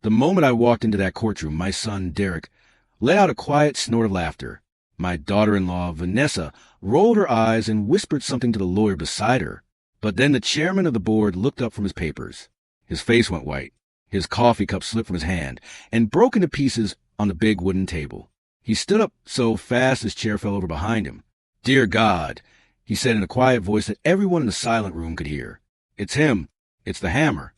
The moment I walked into that courtroom, my son, Derek, let out a quiet snort of laughter. My daughter-in-law, Vanessa, rolled her eyes and whispered something to the lawyer beside her. But then the chairman of the board looked up from his papers. His face went white. His coffee cup slipped from his hand and broke into pieces on the big wooden table. He stood up so fast his chair fell over behind him. "Dear God," he said in a quiet voice that everyone in the silent room could hear. "It's him. It's the hammer."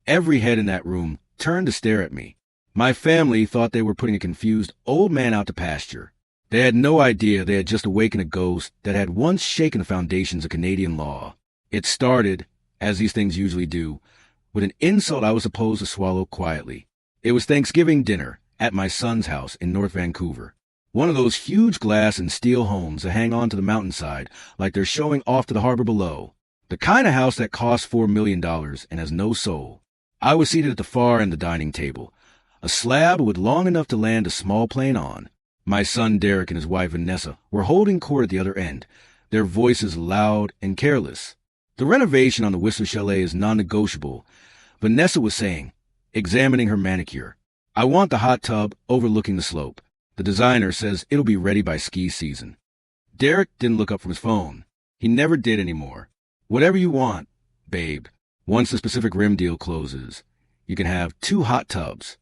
Every head in that room turned to stare at me. My family thought they were putting a confused old man out to pasture. They had no idea they had just awakened a ghost that had once shaken the foundations of Canadian law. It started, as these things usually do, with an insult I was supposed to swallow quietly. It was Thanksgiving dinner at my son's house in North Vancouver. One of those huge glass and steel homes that hang onto the mountainside like they're showing off to the harbor below. The kind of house that costs $4 million and has no soul. I was seated at the far end of the dining table, a slab with long enough to land a small plane on. My son Derek and his wife Vanessa were holding court at the other end, their voices loud and careless. "The renovation on the Whistler Chalet is non-negotiable," Vanessa was saying, examining her manicure. "I want the hot tub overlooking the slope. The designer says it'll be ready by ski season." Derek didn't look up from his phone. He never did anymore. "Whatever you want, babe. Once the specific rim deal closes, you can have 2 hot tubs."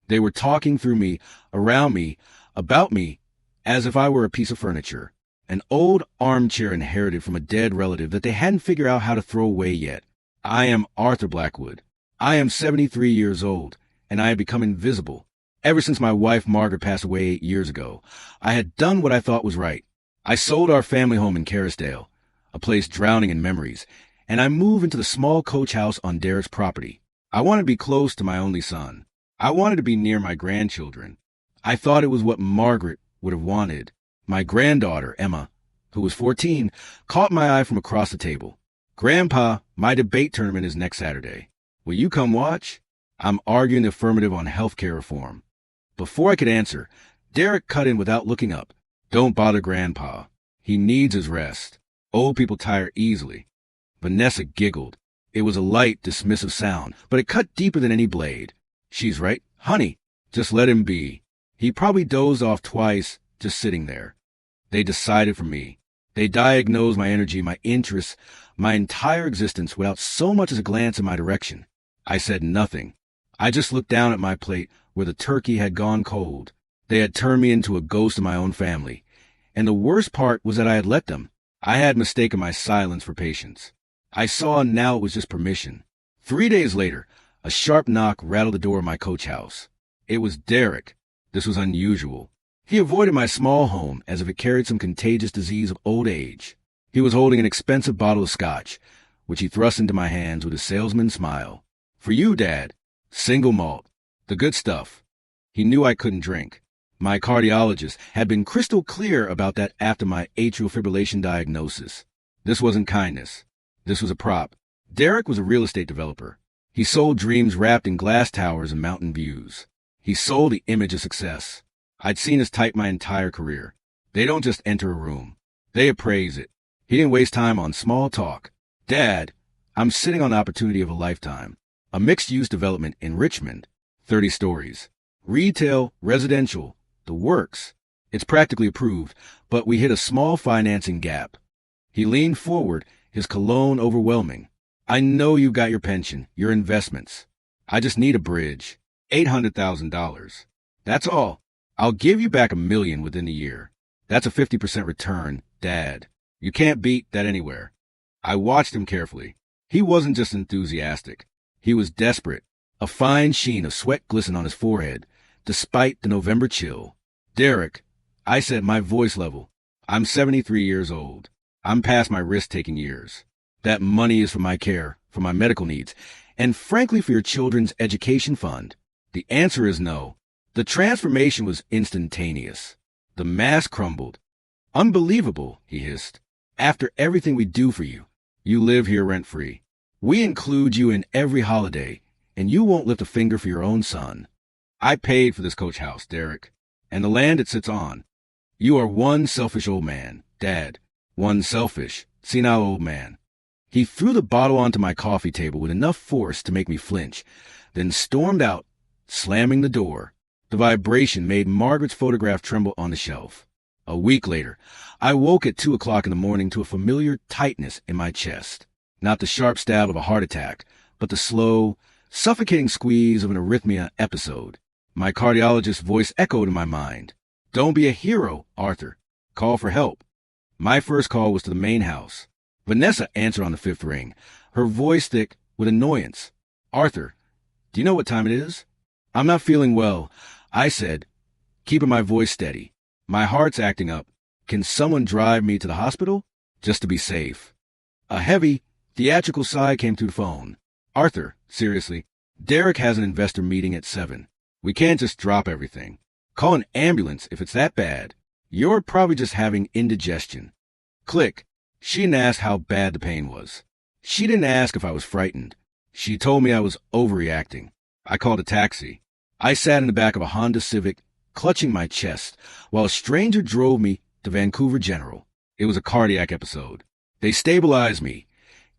They were talking through me, around me, about me, as if I were a piece of furniture, an old armchair inherited from a dead relative that they hadn't figured out how to throw away yet. I am Arthur Blackwood. I am 73 years old, and I have become invisible. Ever since my wife Margaret passed away 8 years ago, I had done what I thought was right. I sold our family home in Kerrisdale, a place drowning in memories, and I moved into the small coach house on Derek's property. I wanted to be close to my only son. I wanted to be near my grandchildren. I thought it was what Margaret would have wanted. My granddaughter, Emma, who was 14, caught my eye from across the table. "Grandpa, my debate tournament is next Saturday. Will you come watch? I'm arguing the affirmative on healthcare reform." Before I could answer, Derek cut in without looking up. "Don't bother Grandpa. He needs his rest. Old people tire easily." Vanessa giggled. It was a light, dismissive sound, but it cut deeper than any blade. "She's right, honey. Just let him be. He probably dozed off twice, just sitting there." They decided for me. They diagnosed my energy, my interests, my entire existence without so much as a glance in my direction. I said nothing. I just looked down at my plate where the turkey had gone cold. They had turned me into a ghost of my own family. And the worst part was that I had let them. I had mistaken my silence for patience. I saw now it was just permission. 3 days later, a sharp knock rattled the door of my coach house. It was Derek. This was unusual. He avoided my small home as if it carried some contagious disease of old age. He was holding an expensive bottle of scotch, which he thrust into my hands with a salesman's smile. "For you, Dad. Single malt. The good stuff." He knew I couldn't drink. My cardiologist had been crystal clear about that after my atrial fibrillation diagnosis. This wasn't kindness. This was a prop. Derek was a real estate developer. He sold dreams wrapped in glass towers and mountain views. He sold the image of success. I'd seen his type my entire career. They don't just enter a room. They appraise it. He didn't waste time on small talk. "Dad, I'm sitting on the opportunity of a lifetime. A mixed-use development in Richmond, 30 stories. Retail, residential, the works. It's practically approved, but we hit a small financing gap." He leaned forward, his cologne overwhelming. "I know you've got your pension, your investments. I just need a bridge. $800,000. That's all. I'll give you back $1 million within a year. That's a 50% return, Dad. You can't beat that anywhere." I watched him carefully. He wasn't just enthusiastic. He was desperate. A fine sheen of sweat glistened on his forehead, despite the November chill. "Derek," I said, my voice level, "I'm 73 years old. I'm past my risk-taking years. That money is for my care, for my medical needs, and frankly for your children's education fund." The answer is no. The transformation was instantaneous. The mask crumbled. "Unbelievable," he hissed. "After everything we do for you, you live here rent-free. We include you in every holiday, and you won't lift a finger for your own son. I paid for this coach house, Derek, and the land it sits on. You are one selfish old man, Dad. One selfish, senile old man." He threw the bottle onto my coffee table with enough force to make me flinch, then stormed out, slamming the door. The vibration made Margaret's photograph tremble on the shelf. A week later, I woke at 2 o'clock in the morning to a familiar tightness in my chest. Not the sharp stab of a heart attack, but the slow, suffocating squeeze of an arrhythmia episode. My cardiologist's voice echoed in my mind. "Don't be a hero, Arthur. Call for help." My first call was to the main house. Vanessa answered on the fifth ring, her voice thick with annoyance. "Arthur, do you know what time it is?" "I'm not feeling well," I said, keeping my voice steady. "My heart's acting up. Can someone drive me to the hospital? Just to be safe." A heavy, theatrical sigh came through the phone. "Arthur, seriously, Derek has an investor meeting at 7. We can't just drop everything. Call an ambulance if it's that bad. You're probably just having indigestion." Click. She didn't ask how bad the pain was. She didn't ask if I was frightened. She told me I was overreacting. I called a taxi. I sat in the back of a Honda Civic, clutching my chest, while a stranger drove me to Vancouver General. It was a cardiac episode. They stabilized me,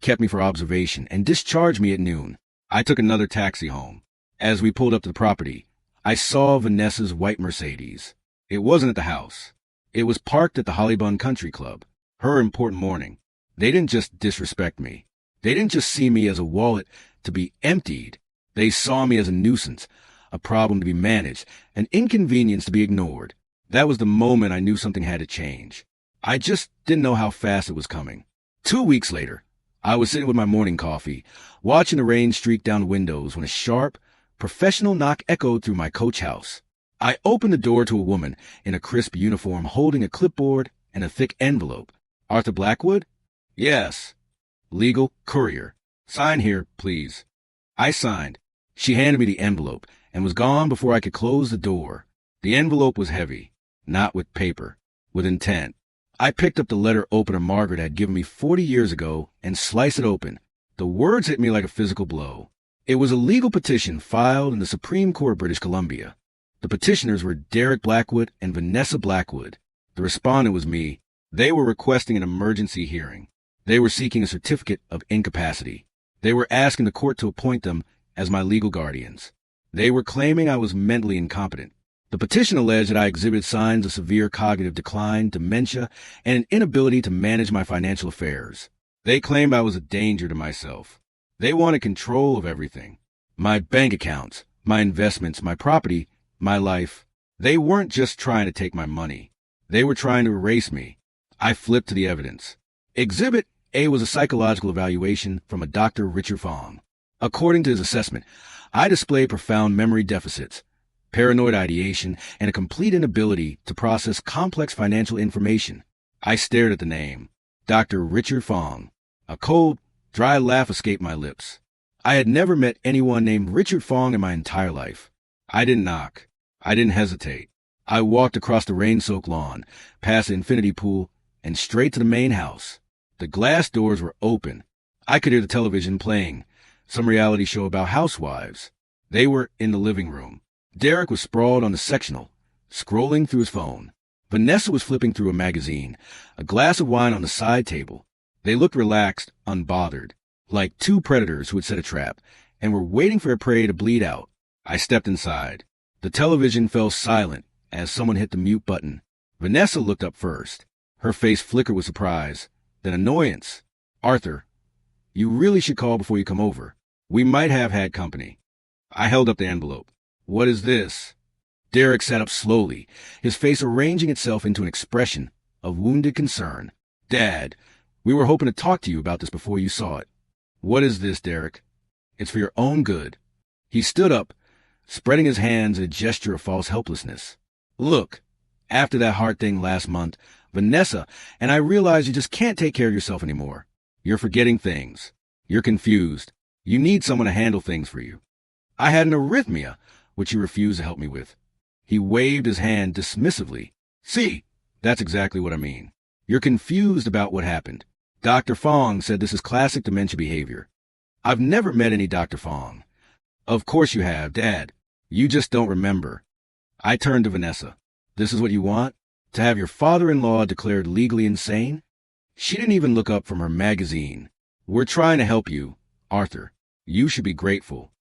kept me for observation, and discharged me at noon. I took another taxi home. As we pulled up to the property, I saw Vanessa's white Mercedes. It wasn't at the house. It was parked at the Hollybun Country Club. Her important morning. They didn't just disrespect me. They didn't just see me as a wallet to be emptied. They saw me as a nuisance, a problem to be managed, an inconvenience to be ignored. That was the moment I knew something had to change. I just didn't know how fast it was coming. 2 weeks later, I was sitting with my morning coffee, watching the rain streak down the windows when a sharp, professional knock echoed through my coach house. I opened the door to a woman in a crisp uniform holding a clipboard and a thick envelope. "Arthur Blackwood?" "Yes." "Legal courier. Sign here, please." I signed. She handed me the envelope and was gone before I could close the door. The envelope was heavy, not with paper, with intent. I picked up the letter opener Margaret had given me 40 years ago and sliced it open. The words hit me like a physical blow. It was a legal petition filed in the Supreme Court of British Columbia. The petitioners were Derek Blackwood and Vanessa Blackwood. The respondent was me. They were requesting an emergency hearing. They were seeking a certificate of incapacity. They were asking the court to appoint them as my legal guardians. They were claiming I was mentally incompetent. The petition alleged that I exhibited signs of severe cognitive decline, dementia, and an inability to manage my financial affairs. They claimed I was a danger to myself. They wanted control of everything. My bank accounts, my investments, my property, my life. They weren't just trying to take my money. They were trying to erase me. I flipped to the evidence. Exhibit A was a psychological evaluation from a Dr. Richard Fong. According to his assessment, I displayed profound memory deficits, paranoid ideation, and a complete inability to process complex financial information. I stared at the name, Dr. Richard Fong. A cold, dry laugh escaped my lips. I had never met anyone named Richard Fong in my entire life. I didn't knock. I didn't hesitate. I walked across the rain-soaked lawn, past the infinity pool, and straight to the main house. The glass doors were open. I could hear the television playing, some reality show about housewives. They were in the living room. Derek was sprawled on the sectional, scrolling through his phone. Vanessa was flipping through a magazine, a glass of wine on the side table. They looked relaxed, unbothered, like two predators who had set a trap and were waiting for their prey to bleed out. I stepped inside. The television fell silent as someone hit the mute button. Vanessa looked up first. Her face flickered with surprise, then annoyance. "Arthur, you really should call before you come over. We might have had company." I held up the envelope. "What is this?" Derek sat up slowly, his face arranging itself into an expression of wounded concern. "Dad, we were hoping to talk to you about this before you saw it." "What is this, Derek?" "It's for your own good." He stood up, spreading his hands in a gesture of false helplessness. "Look, after that hard thing last month, Vanessa and I realize you just can't take care of yourself anymore. You're forgetting things. You're confused. You need someone to handle things for you. I had an arrhythmia, which you refused to help me with." He waved his hand dismissively. "See, that's exactly what I mean. You're confused about what happened. Dr. Fong said this is classic dementia behavior. I've never met any Dr. Fong." "Of course you have, Dad. You just don't remember." I turned to Vanessa. "This is what you want? To have your father-in-law declared legally insane?" She didn't even look up from her magazine. "We're trying to help you, Arthur. You should be grateful."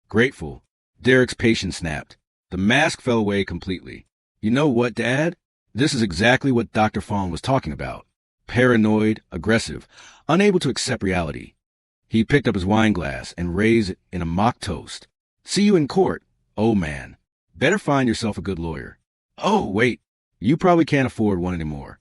"Grateful?" Derek's patience snapped. The mask fell away completely. You know what, Dad? This is exactly what Dr. Fong was talking about. Paranoid, aggressive, unable to accept reality. He picked up his wine glass and raised it in a mock toast. See you in court, old man. Better find yourself a good lawyer. Oh, wait. You probably can't afford one anymore.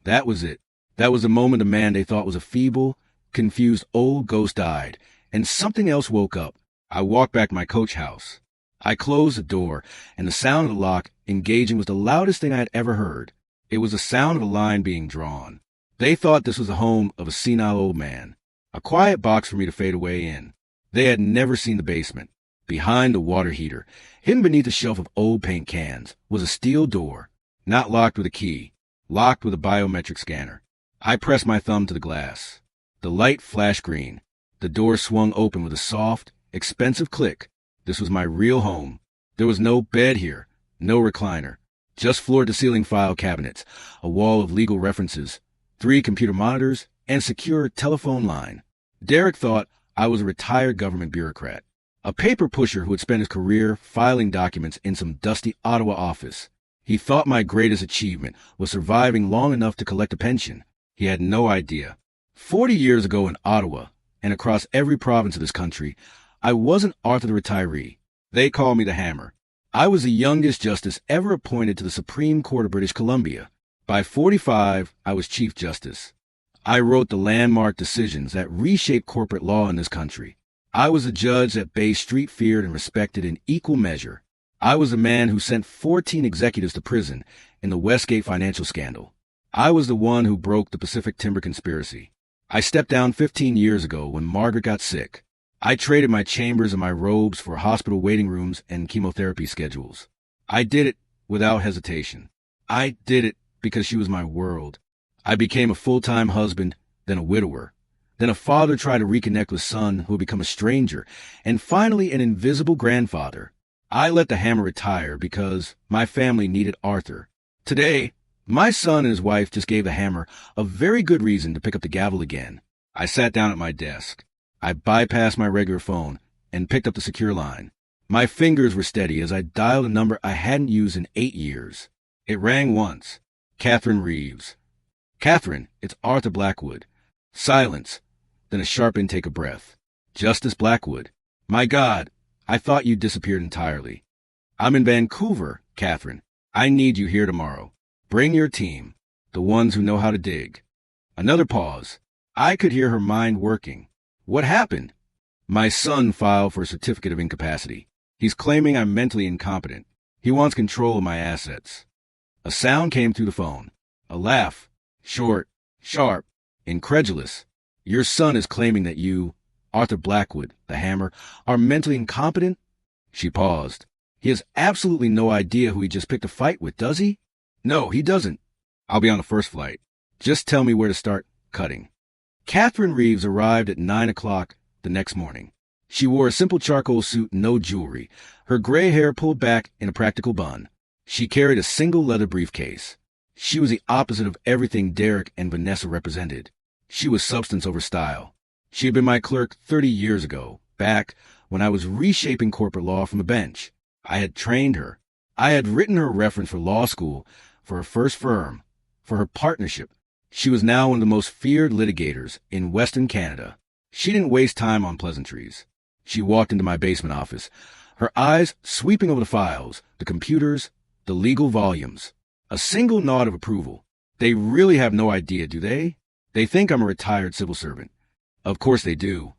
That was it. That was the moment a man they thought was a feeble, confused old ghost died, and something else woke up. I walked back to my coach house. I closed the door, and the sound of the lock engaging was the loudest thing I had ever heard. It was the sound of a line being drawn. They thought this was the home of a senile old man. A quiet box for me to fade away in. They had never seen the basement. Behind the water heater, hidden beneath a shelf of old paint cans, was a steel door, not locked with a key, locked with a biometric scanner. I pressed my thumb to the glass. The light flashed green. The door swung open with a soft, expensive click. This was my real home. There was no bed here, no recliner, just floor-to-ceiling file cabinets, a wall of legal references, 3 computer monitors, and a secure telephone line. Derek thought I was a retired government bureaucrat, a paper pusher who had spent his career filing documents in some dusty Ottawa office. He thought my greatest achievement was surviving long enough to collect a pension. He had no idea. 40 years ago in Ottawa, and across every province of this country, I wasn't Arthur the retiree. They called me the Hammer. I was the youngest justice ever appointed to the Supreme Court of British Columbia. By 45, I was Chief Justice. I wrote the landmark decisions that reshaped corporate law in this country. I was a judge that Bay Street feared and respected in equal measure. I was the man who sent 14 executives to prison in the Westgate financial scandal. I was the one who broke the Pacific Timber Conspiracy. I stepped down 15 years ago when Margaret got sick. I traded my chambers and my robes for hospital waiting rooms and chemotherapy schedules. I did it without hesitation. I did it because she was my world. I became a full-time husband, then a widower, then a father trying to reconnect with son who had become a stranger, and finally an invisible grandfather. I let the Hammer retire because my family needed Arthur. Today, my son and his wife just gave the Hammer a very good reason to pick up the gavel again. I sat down at my desk. I bypassed my regular phone and picked up the secure line. My fingers were steady as I dialed a number I hadn't used in 8 years. It rang once. Catherine Reeves. Catherine, it's Arthur Blackwood. Silence, then a sharp intake of breath. Justice Blackwood. My God, I thought you'd disappeared entirely. I'm in Vancouver, Catherine. I need you here tomorrow. Bring your team, the ones who know how to dig. Another pause. I could hear her mind working. What happened? My son filed for a certificate of incapacity. He's claiming I'm mentally incompetent. He wants control of my assets. A sound came through the phone. A laugh. Short, sharp, incredulous. Your son is claiming that you, Arthur Blackwood, the Hammer, are mentally incompetent? She paused. He has absolutely no idea who he just picked a fight with, does he? No, he doesn't. I'll be on the first flight. Just tell me where to start cutting. Catherine Reeves arrived at 9 o'clock the next morning. She wore a simple charcoal suit and no jewelry, her gray hair pulled back in a practical bun. She carried a single leather briefcase. She was the opposite of everything Derek and Vanessa represented. She was substance over style. She had been my clerk 30 years ago, back when I was reshaping corporate law from the bench. I had trained her. I had written her a reference for law school, for her first firm, for her partnership. She was now one of the most feared litigators in Western Canada. She didn't waste time on pleasantries. She walked into my basement office, her eyes sweeping over the files, the computers, the legal volumes. A single nod of approval. They really have no idea, do they? They think I'm a retired civil servant. Of course they do.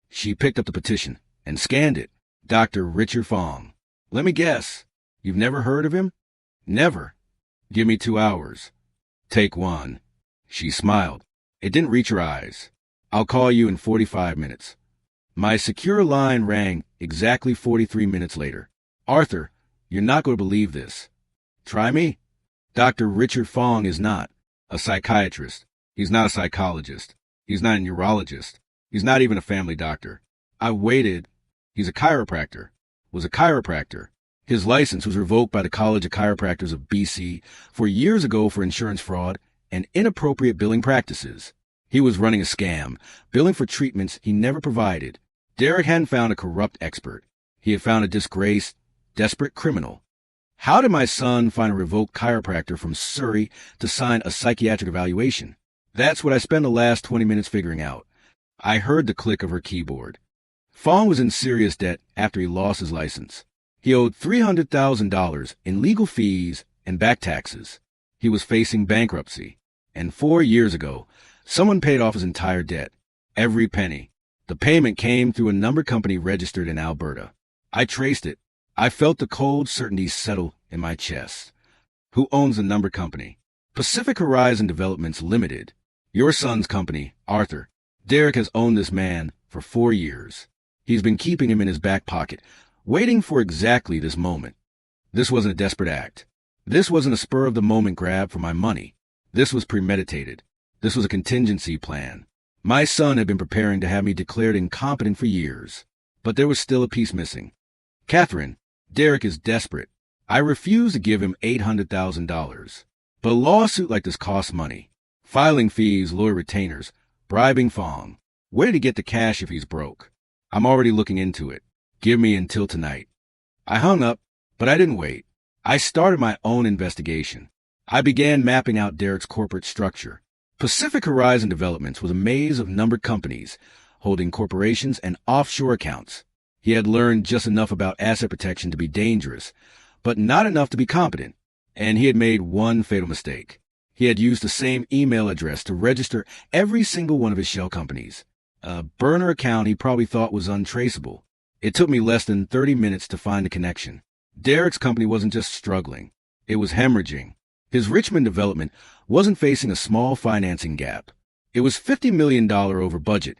She picked up the petition and scanned it. Dr. Richard Fong. Let me guess. You've never heard of him? Never. Give me 2 hours. Take 1. She smiled. It didn't reach her eyes. I'll call you in 45 minutes. My secure line rang exactly 43 minutes later. Arthur, you're not going to believe this. Try me. Dr. Richard Fong is not a psychiatrist. He's not a psychologist. He's not a neurologist. He's not even a family doctor. I waited. He's a chiropractor. Was a chiropractor. His license was revoked by the College of Chiropractors of BC years ago for insurance fraud and inappropriate billing practices. He was running a scam, billing for treatments he never provided. Derek hadn't found a corrupt expert. He had found a disgraced, desperate criminal. How did my son find a revoked chiropractor from Surrey to sign a psychiatric evaluation? That's what I spent the last 20 minutes figuring out. I heard the click of her keyboard. Fong was in serious debt after he lost his license. He owed $300,000 in legal fees and back taxes. He was facing bankruptcy. And 4 years ago, someone paid off his entire debt. Every penny. The payment came through a number company registered in Alberta. I traced it. I felt the cold certainty settle in my chest. Who owns the number company? Pacific Horizon Developments Limited. Your son's company, Arthur. Derek has owned this man for 4 years. He's been keeping him in his back pocket, waiting for exactly this moment. This wasn't a desperate act. This wasn't a spur-of-the-moment grab for my money. This was premeditated. This was a contingency plan. My son had been preparing to have me declared incompetent for years. But there was still a piece missing. Catherine, Derek is desperate. I refuse to give him $800,000. But a lawsuit like this costs money. Filing fees, lawyer retainers, bribing Fong. Where did he get the cash if he's broke? I'm already looking into it. Give me until tonight. I hung up, but I didn't wait. I started my own investigation. I began mapping out Derek's corporate structure. Pacific Horizon Developments was a maze of numbered companies, holding corporations and offshore accounts. He had learned just enough about asset protection to be dangerous, but not enough to be competent. And he had made one fatal mistake. He had used the same email address to register every single one of his shell companies. A burner account he probably thought was untraceable. It took me less than 30 minutes to find the connection. Derek's company wasn't just struggling. It was hemorrhaging. His Richmond development wasn't facing a small financing gap. It was $50 million over budget,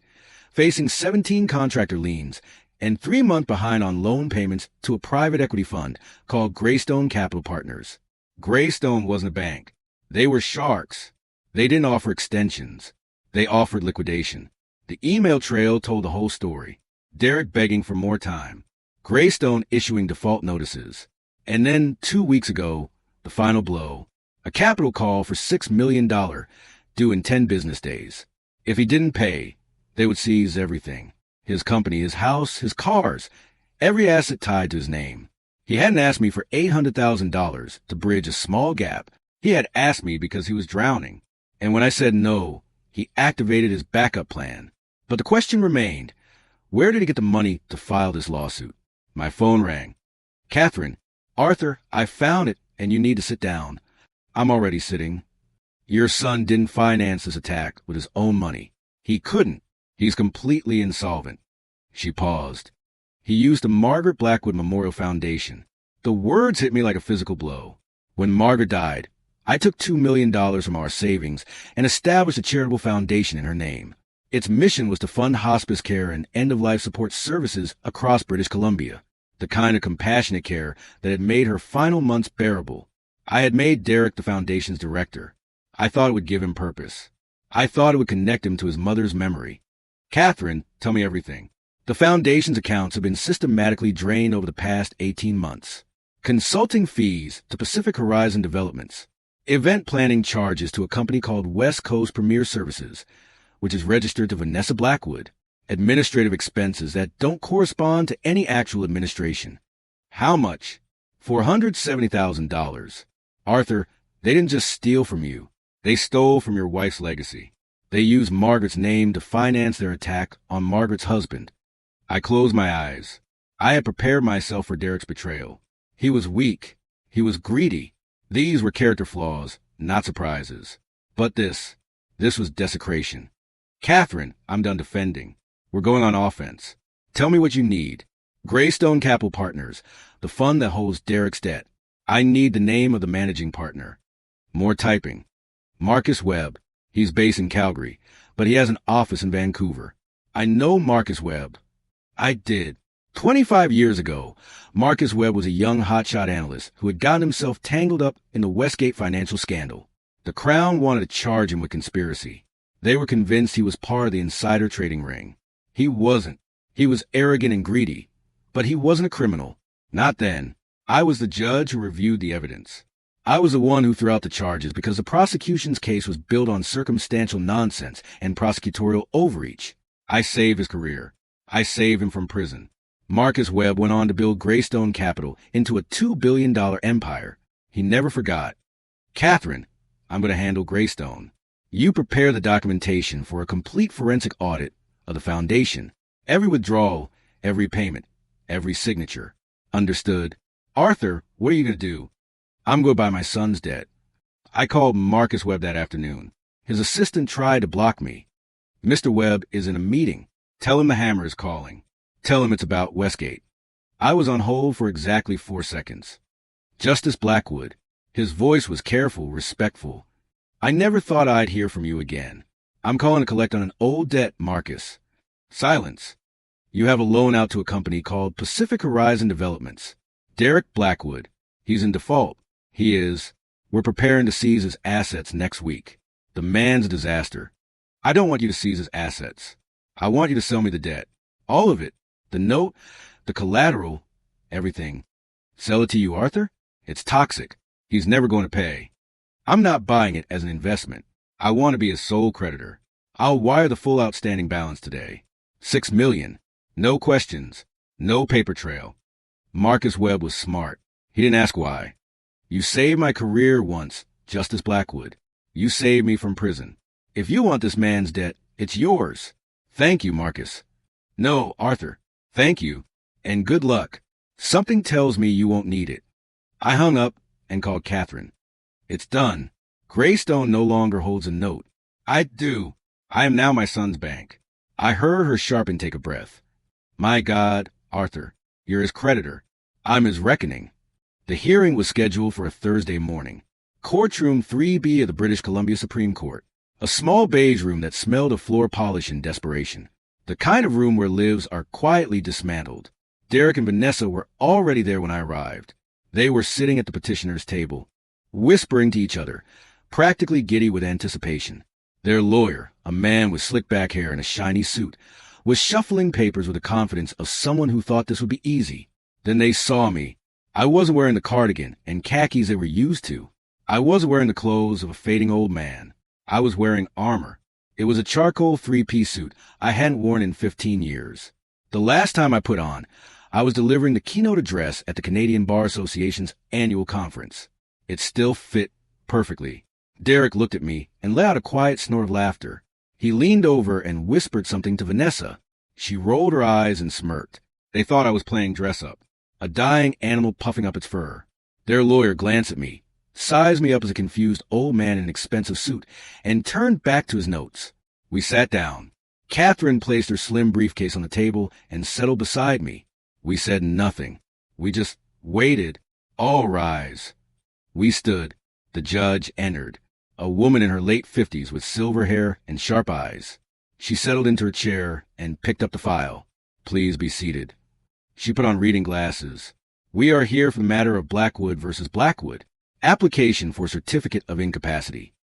facing 17 contractor liens, and 3 months behind on loan payments to a private equity fund called Greystone Capital Partners. Greystone wasn't a bank. They were sharks. They didn't offer extensions. They offered liquidation. The email trail told the whole story. Derek begging for more time. Greystone issuing default notices. And then 2 weeks ago, the final blow. A capital call for $6 million due in 10 business days. If he didn't pay, they would seize everything. His company, his house, his cars, every asset tied to his name. He hadn't asked me for $800,000 to bridge a small gap. He had asked me because he was drowning. And when I said no, he activated his backup plan. But the question remained, where did he get the money to file this lawsuit? My phone rang. Catherine, Arthur, I found it, and you need to sit down. I'm already sitting. Your son didn't finance this attack with his own money. He couldn't. He's completely insolvent. She paused. He used the Margaret Blackwood Memorial Foundation. The words hit me like a physical blow. When Margaret died, I took $2 million from our savings and established a charitable foundation in her name. Its mission was to fund hospice care and end-of-life support services across British Columbia, the kind of compassionate care that had made her final months bearable. I had made Derek the foundation's director. I thought it would give him purpose. I thought it would connect him to his mother's memory. Catherine, tell me everything. The foundation's accounts have been systematically drained over the past 18 months. Consulting fees to Pacific Horizon Developments. Event planning charges to a company called West Coast Premier Services, which is registered to Vanessa Blackwood. Administrative expenses that don't correspond to any actual administration. How much? $470,000. Arthur, they didn't just steal from you. They stole from your wife's legacy. They used Margaret's name to finance their attack on Margaret's husband. I closed my eyes. I had prepared myself for Derek's betrayal. He was weak. He was greedy. These were character flaws, not surprises. But this was desecration. Catherine, I'm done defending. We're going on offense. Tell me what you need. Greystone Capital Partners, the fund that holds Derek's debt. I need the name of the managing partner. More typing. Marcus Webb. He's based in Calgary, but he has an office in Vancouver. I know Marcus Webb. I did. 25 years ago, Marcus Webb was a young hotshot analyst who had gotten himself tangled up in the Westgate financial scandal. The Crown wanted to charge him with conspiracy. They were convinced he was part of the insider trading ring. He wasn't. He was arrogant and greedy. But he wasn't a criminal. Not then. I was the judge who reviewed the evidence. I was the one who threw out the charges because the prosecution's case was built on circumstantial nonsense and prosecutorial overreach. I saved his career. I saved him from prison. Marcus Webb went on to build Greystone Capital into a $2 billion empire. He never forgot. Catherine, I'm going to handle Greystone. You prepare the documentation for a complete forensic audit of the foundation. Every withdrawal, every payment, every signature. Understood. Arthur, what are you going to do? I'm going to buy my son's debt. I called Marcus Webb that afternoon. His assistant tried to block me. Mr. Webb is in a meeting. Tell him the hammer is calling. Tell him it's about Westgate. I was on hold for exactly 4 seconds. Justice Blackwood. His voice was careful, respectful. I never thought I'd hear from you again. I'm calling to collect on an old debt, Marcus. Silence. You have a loan out to a company called Pacific Horizon Developments. Derek Blackwood. He's in default. He is. We're preparing to seize his assets next week. The man's a disaster. I don't want you to seize his assets. I want you to sell me the debt. All of it. The note, the collateral, everything. Sell it to you, Arthur? It's toxic. He's never going to pay. I'm not buying it as an investment. I want to be his sole creditor. I'll wire the full outstanding balance today. $6 million. No questions. No paper trail. Marcus Webb was smart. He didn't ask why. You saved my career once, Justice Blackwood. You saved me from prison. If you want this man's debt, it's yours. Thank you, Marcus. No, Arthur. Thank you. And good luck. Something tells me you won't need it. I hung up and called Catherine. It's done. Greystone no longer holds a note. I do. I am now my son's bank. I heard her sharp intake of breath. My God, Arthur, you're his creditor. I'm his reckoning. The hearing was scheduled for a Thursday morning. Courtroom 3B of the British Columbia Supreme Court. A small beige room that smelled of floor polish and desperation. The kind of room where lives are quietly dismantled. Derek and Vanessa were already there when I arrived. They were sitting at the petitioner's table, whispering to each other, practically giddy with anticipation. Their lawyer, a man with slick back hair and a shiny suit, was shuffling papers with the confidence of someone who thought this would be easy. Then they saw me. I wasn't wearing the cardigan and khakis they were used to. I wasn't wearing the clothes of a fading old man. I was wearing armor. It was a charcoal 3-piece suit I hadn't worn in 15 years. The last time I put on, I was delivering the keynote address at the Canadian Bar Association's annual conference. It still fit perfectly. Derek looked at me and let out a quiet snort of laughter. He leaned over and whispered something to Vanessa. She rolled her eyes and smirked. They thought I was playing dress-up, a dying animal puffing up its fur. Their lawyer glanced at me, sized me up as a confused old man in an expensive suit, and turned back to his notes. We sat down. Catherine placed her slim briefcase on the table and settled beside me. We said nothing. We just waited. All rise. We stood. The judge entered. A woman in her late 50s with silver hair and sharp eyes. She settled into her chair and picked up the file. Please be seated. She put on reading glasses. We are here for the matter of Blackwood versus Blackwood. Application for certificate of incapacity.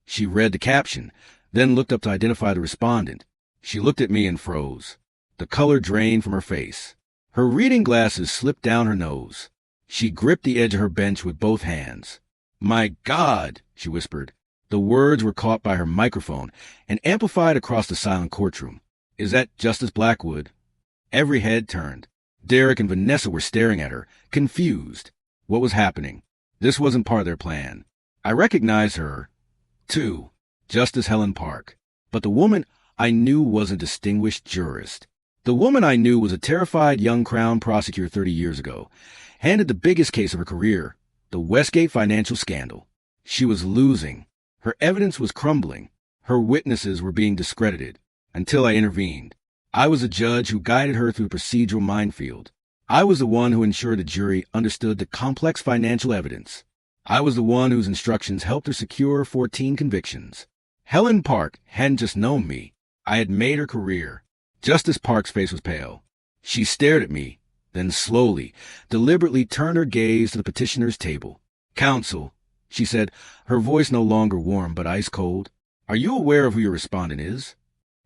She read the caption, then looked up to identify the respondent. She looked at me and froze. The color drained from her face. Her reading glasses slipped down her nose. She gripped the edge of her bench with both hands. My God, she whispered. The words were caught by her microphone and amplified across the silent courtroom. Is that Justice Blackwood? Every head turned. Derek and Vanessa were staring at her, confused. What was happening? This wasn't part of their plan. I recognized her, too, Justice Helen Park. But the woman I knew was a distinguished jurist. The woman I knew was a terrified young Crown prosecutor 30 years ago, handed the biggest case of her career, the Westgate financial scandal. She was losing. Her evidence was crumbling. Her witnesses were being discredited. Until I intervened. I was a judge who guided her through the procedural minefield. I was the one who ensured the jury understood the complex financial evidence. I was the one whose instructions helped her secure 14 convictions. Helen Park hadn't just known me. I had made her career. Justice Park's face was pale. She stared at me, then slowly, deliberately turned her gaze to the petitioner's table. Counsel, she said, her voice no longer warm but ice cold. Are you aware of who your respondent is?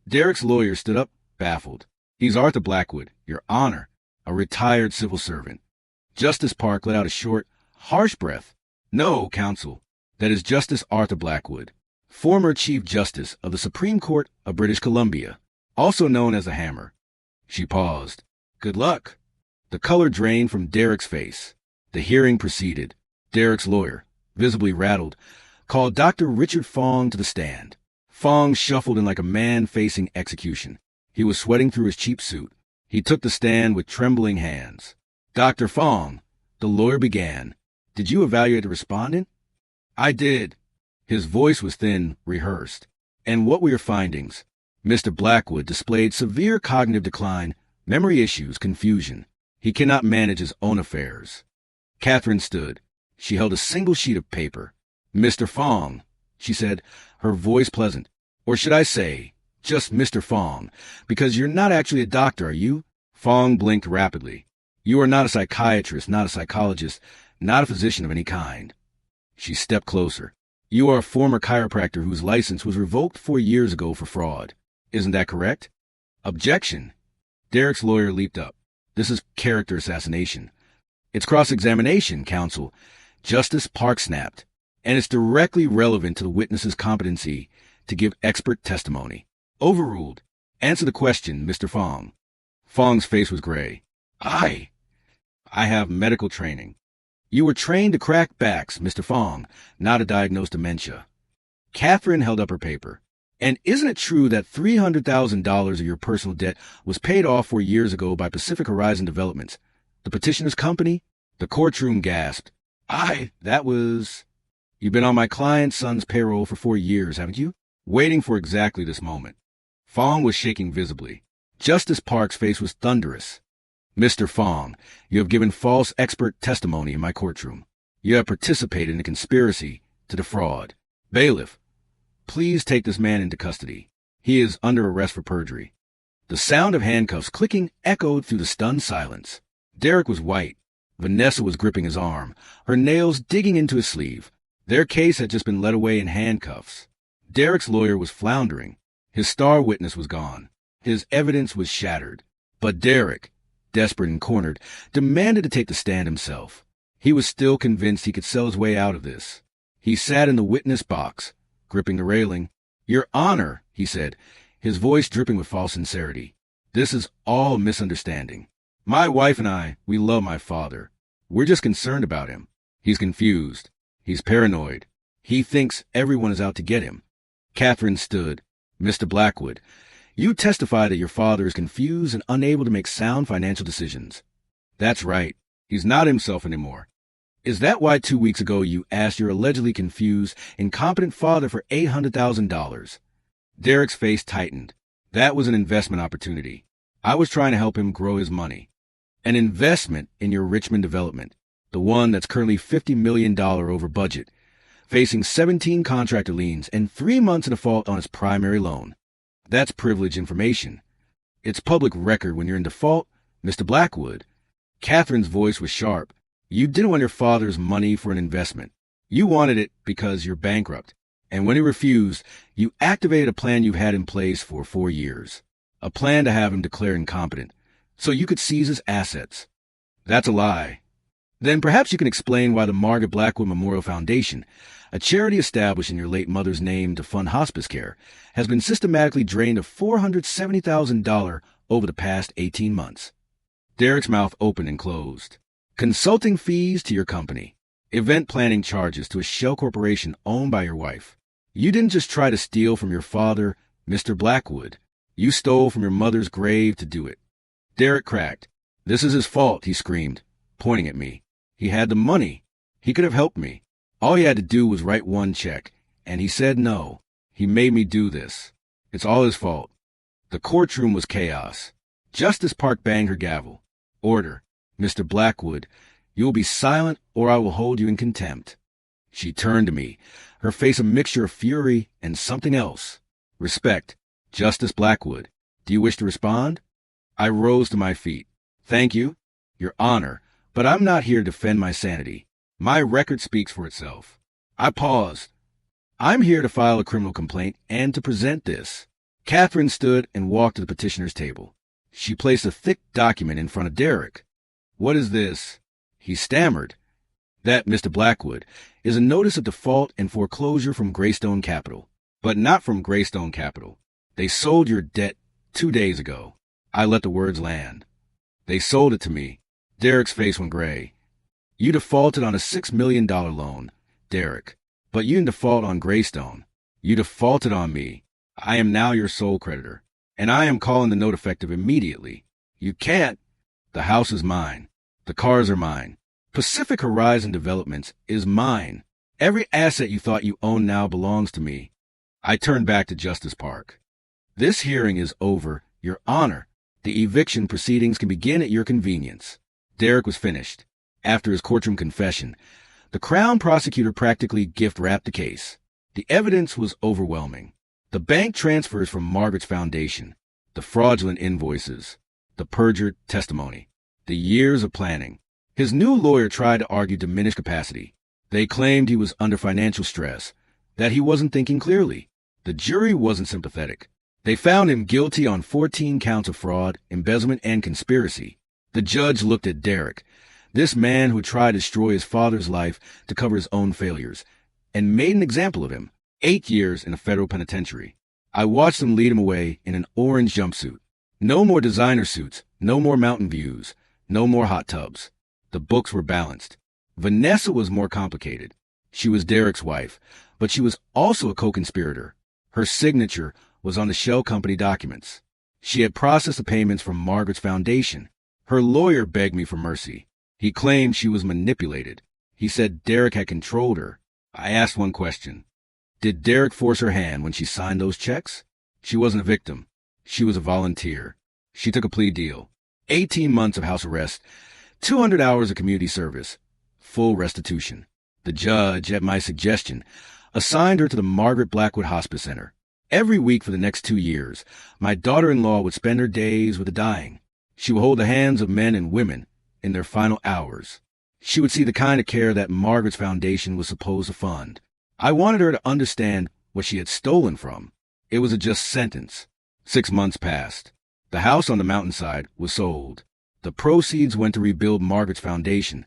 Derek's lawyer stood up, baffled. He's Arthur Blackwood, Your Honor, a retired civil servant. Justice Park let out a short, harsh breath. No, counsel. That is Justice Arthur Blackwood, former Chief Justice of the Supreme Court of British Columbia, also known as the Hammer. She paused. Good luck. The color drained from Derek's face. The hearing proceeded. Derek's lawyer, visibly rattled, called Dr. Richard Fong to the stand. Fong shuffled in like a man facing execution. He was sweating through his cheap suit. He took the stand with trembling hands. Dr. Fong, the lawyer began, did you evaluate the respondent? I did. His voice was thin, rehearsed. And what were your findings? Mr. Blackwood displayed severe cognitive decline, memory issues, confusion. He cannot manage his own affairs. Catherine stood. She held a single sheet of paper. Mr. Fong, she said, her voice pleasant. Or should I say, just Mr. Fong, because you're not actually a doctor, are you? Fong blinked rapidly. You are not a psychiatrist, not a psychologist, not a physician of any kind. She stepped closer. You are a former chiropractor whose license was revoked 4 years ago for fraud. Isn't that correct? Objection. Derek's lawyer leaped up. This is character assassination. It's cross-examination, counsel. Justice Park snapped. And it's directly relevant to the witness's competency to give expert testimony. Overruled. Answer the question, Mr. Fong. Fong's face was gray. I have medical training. You were trained to crack backs, Mr. Fong, not to diagnose dementia. Catherine held up her paper. And isn't it true that $300,000 of your personal debt was paid off 4 years ago by Pacific Horizon Developments, the petitioner's company? The courtroom gasped. That was... You've been on my client's son's payroll for 4 years, haven't you? Waiting for exactly this moment. Fong was shaking visibly. Justice Park's face was thunderous. Mr. Fong, you have given false expert testimony in my courtroom. You have participated in a conspiracy to defraud. Bailiff, please take this man into custody. He is under arrest for perjury. The sound of handcuffs clicking echoed through the stunned silence. Derek was white. Vanessa was gripping his arm, her nails digging into his sleeve. Their case had just been led away in handcuffs. Derek's lawyer was floundering. His star witness was gone. His evidence was shattered. But Derek, desperate and cornered, demanded to take the stand himself. He was still convinced he could sell his way out of this. He sat in the witness box, gripping the railing. Your Honor, he said, his voice dripping with false sincerity. This is all misunderstanding. My wife and I, we love my father. We're just concerned about him. He's confused. He's paranoid. He thinks everyone is out to get him. Catherine stood. Mr. Blackwood, you testify that your father is confused and unable to make sound financial decisions. That's right. He's not himself anymore. Is that why 2 weeks ago you asked your allegedly confused, incompetent father for $800,000? Derek's face tightened. That was an investment opportunity. I was trying to help him grow his money. An investment in your Richmond development, the one that's currently $50 million over budget, facing 17 contractor liens and 3 months in default on its primary loan. That's privileged information. It's public record when you're in default, Mr. Blackwood. Catherine's voice was sharp. You didn't want your father's money for an investment. You wanted it because you're bankrupt. And when he refused, you activated a plan you've had in place for 4 years. A plan to have him declared incompetent, so you could seize his assets. That's a lie. Then perhaps you can explain why the Margaret Blackwood Memorial Foundation, a charity established in your late mother's name to fund hospice care, has been systematically drained of $470,000 over the past 18 months. Derek's mouth opened and closed. Consulting fees to your company. Event planning charges to a shell corporation owned by your wife. You didn't just try to steal from your father, Mr. Blackwood. You stole from your mother's grave to do it. Derek cracked. This is his fault, he screamed, pointing at me. He had the money. He could have helped me. All he had to do was write one check, and he said no. He made me do this. It's all his fault. The courtroom was chaos. Justice Park banged her gavel. Order. Mr. Blackwood, you will be silent or I will hold you in contempt. She turned to me, her face a mixture of fury and something else. Respect. Justice Blackwood, do you wish to respond? I rose to my feet. Thank you, Your Honor, but I'm not here to defend my sanity. My record speaks for itself. I paused. I'm here to file a criminal complaint and to present this. Catherine stood and walked to the petitioner's table. She placed a thick document in front of Derek. What is this? He stammered. That, Mr. Blackwood, is a notice of default and foreclosure from Greystone Capital. But not from Greystone Capital. They sold your debt 2 days ago. I let the words land. They sold it to me. Derek's face went gray. You defaulted on a $6 million loan, Derek. But you didn't default on Greystone. You defaulted on me. I am now your sole creditor. And I am calling the note effective immediately. You can't. The house is mine. The cars are mine. Pacific Horizon Developments is mine. Every asset you thought you owned now belongs to me. I turned back to Justice Park. This hearing is over, Your Honor. The eviction proceedings can begin at your convenience. Derek was finished. After his courtroom confession, the Crown prosecutor practically gift-wrapped the case. The evidence was overwhelming. The bank transfers from Margaret's foundation, the fraudulent invoices, the perjured testimony, the years of planning. His new lawyer tried to argue diminished capacity. They claimed he was under financial stress, that he wasn't thinking clearly. The jury wasn't sympathetic. They found him guilty on 14 counts of fraud, embezzlement, and conspiracy. The judge looked at Derek, this man who tried to destroy his father's life to cover his own failures, and made an example of him. 8 years in a federal penitentiary. I watched him lead him away in an orange jumpsuit. No more designer suits, no more mountain views, no more hot tubs. The books were balanced. Vanessa was more complicated. She was Derek's wife, but she was also a co-conspirator. Her signature was on the shell company documents. She had processed the payments from Margaret's foundation. Her lawyer begged me for mercy. He claimed she was manipulated. He said Derek had controlled her. I asked one question. Did Derek force her hand when she signed those checks? She wasn't a victim. She was a volunteer. She took a plea deal. 18 months of house arrest, 200 hours of community service, full restitution. The judge, at my suggestion, assigned her to the Margaret Blackwood Hospice Center. Every week for the next 2 years, my daughter-in-law would spend her days with the dying. She would hold the hands of men and women in their final hours. She would see the kind of care that Margaret's foundation was supposed to fund. I wanted her to understand what she had stolen from. It was a just sentence. 6 months passed. The house on the mountainside was sold. The proceeds went to rebuild Margaret's foundation,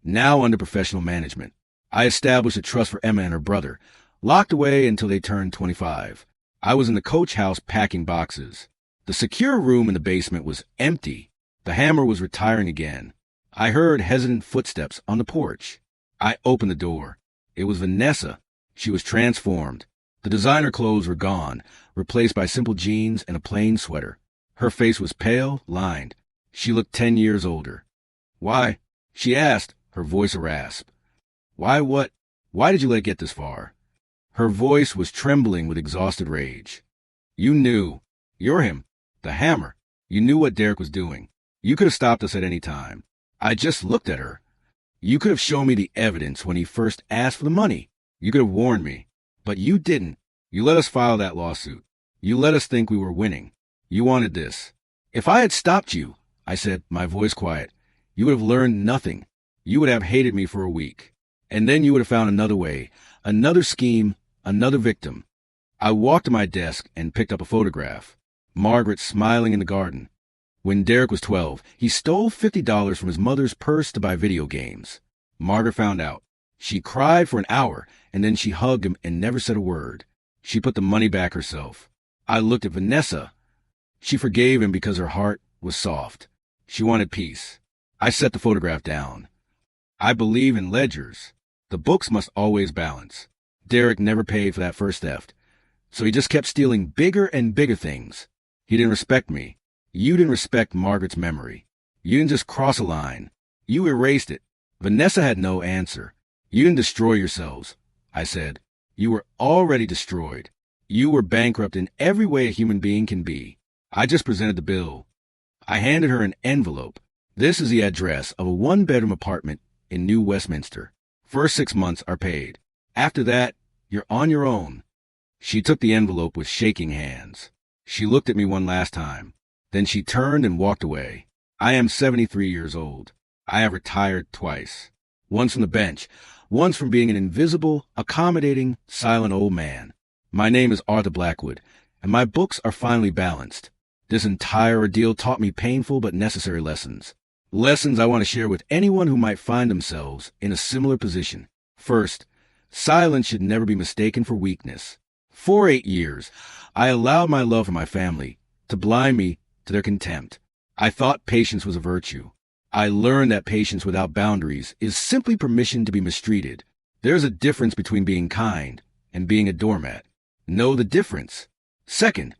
now under professional management. I established a trust for Emma and her brother, locked away until they turned 25. I was in the coach house packing boxes. The secure room in the basement was empty. The hammer was retiring again. I heard hesitant footsteps on the porch. I opened the door. It was Vanessa. She was transformed. The designer clothes were gone, replaced by simple jeans and a plain sweater. Her face was pale, lined. She looked 10 years older. Why? She asked, her voice a rasp. Why what? Why did you let it get this far? Her voice was trembling with exhausted rage. You knew. You're him. The hammer. You knew what Derek was doing. You could have stopped us at any time. I just looked at her. You could have shown me the evidence when he first asked for the money. You could have warned me. But you didn't. You let us file that lawsuit. You let us think we were winning. You wanted this. If I had stopped you, I said, my voice quiet, you would have learned nothing. You would have hated me for a week. And then you would have found another way, another scheme, another victim. I walked to my desk and picked up a photograph. Margaret smiling in the garden. When Derek was 12, he stole $50 from his mother's purse to buy video games. Margaret found out. She cried for an hour, and then she hugged him and never said a word. She put the money back herself. I looked at Vanessa. She forgave him because her heart was soft. She wanted peace. I set the photograph down. I believe in ledgers. The books must always balance. Derek never paid for that first theft, so he just kept stealing bigger and bigger things. He didn't respect me. You didn't respect Margaret's memory. You didn't just cross a line. You erased it. Vanessa had no answer. You didn't destroy yourselves, I said. You were already destroyed. You were bankrupt in every way a human being can be. I just presented the bill. I handed her an envelope. This is the address of a 1-bedroom apartment in New Westminster. First 6 months are paid. After that, you're on your own. She took the envelope with shaking hands. She looked at me one last time. Then she turned and walked away. I am 73 years old. I have retired twice. Once from the bench, once from being an invisible, accommodating, silent old man. My name is Arthur Blackwood, and my books are finally balanced. This entire ordeal taught me painful but necessary lessons. Lessons I want to share with anyone who might find themselves in a similar position. First, silence should never be mistaken for weakness. For 8 years, I allowed my love for my family to blind me to their contempt. I thought patience was a virtue. I learned that patience without boundaries is simply permission to be mistreated. There's a difference between being kind and being a doormat. Know the difference. Second,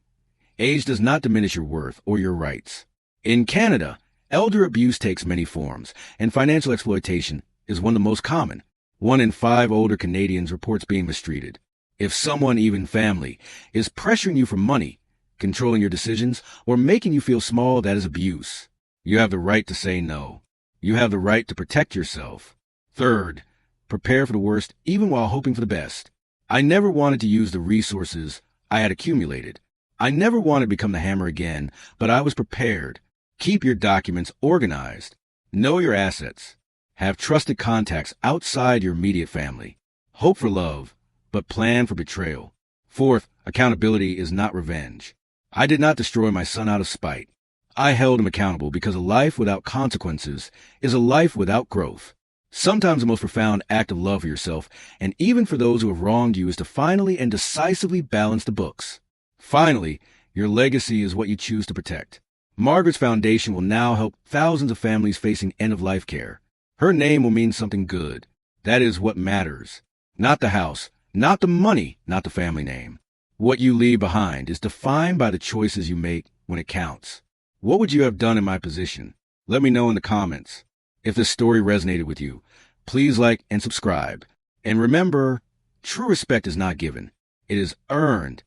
age does not diminish your worth or your rights. In Canada, elder abuse takes many forms, and financial exploitation is one of the most common. 1 in 5 older Canadians reports being mistreated. If someone, even family, is pressuring you for money, controlling your decisions, or making you feel small, that is abuse. You have the right to say no. You have the right to protect yourself. Third, prepare for the worst even while hoping for the best. I never wanted to use the resources I had accumulated. I never wanted to become the hammer again, but I was prepared. Keep your documents organized. Know your assets. Have trusted contacts outside your immediate family. Hope for love, but plan for betrayal. Fourth, accountability is not revenge. I did not destroy my son out of spite. I held him accountable because a life without consequences is a life without growth. Sometimes the most profound act of love for yourself, and even for those who have wronged you, is to finally and decisively balance the books. Finally, your legacy is what you choose to protect. Margaret's foundation will now help thousands of families facing end-of-life care. Her name will mean something good. That is what matters. Not the house, not the money, not the family name. What you leave behind is defined by the choices you make when it counts. What would you have done in my position? Let me know in the comments. If this story resonated with you, please like and subscribe. And remember, true respect is not given. It is earned.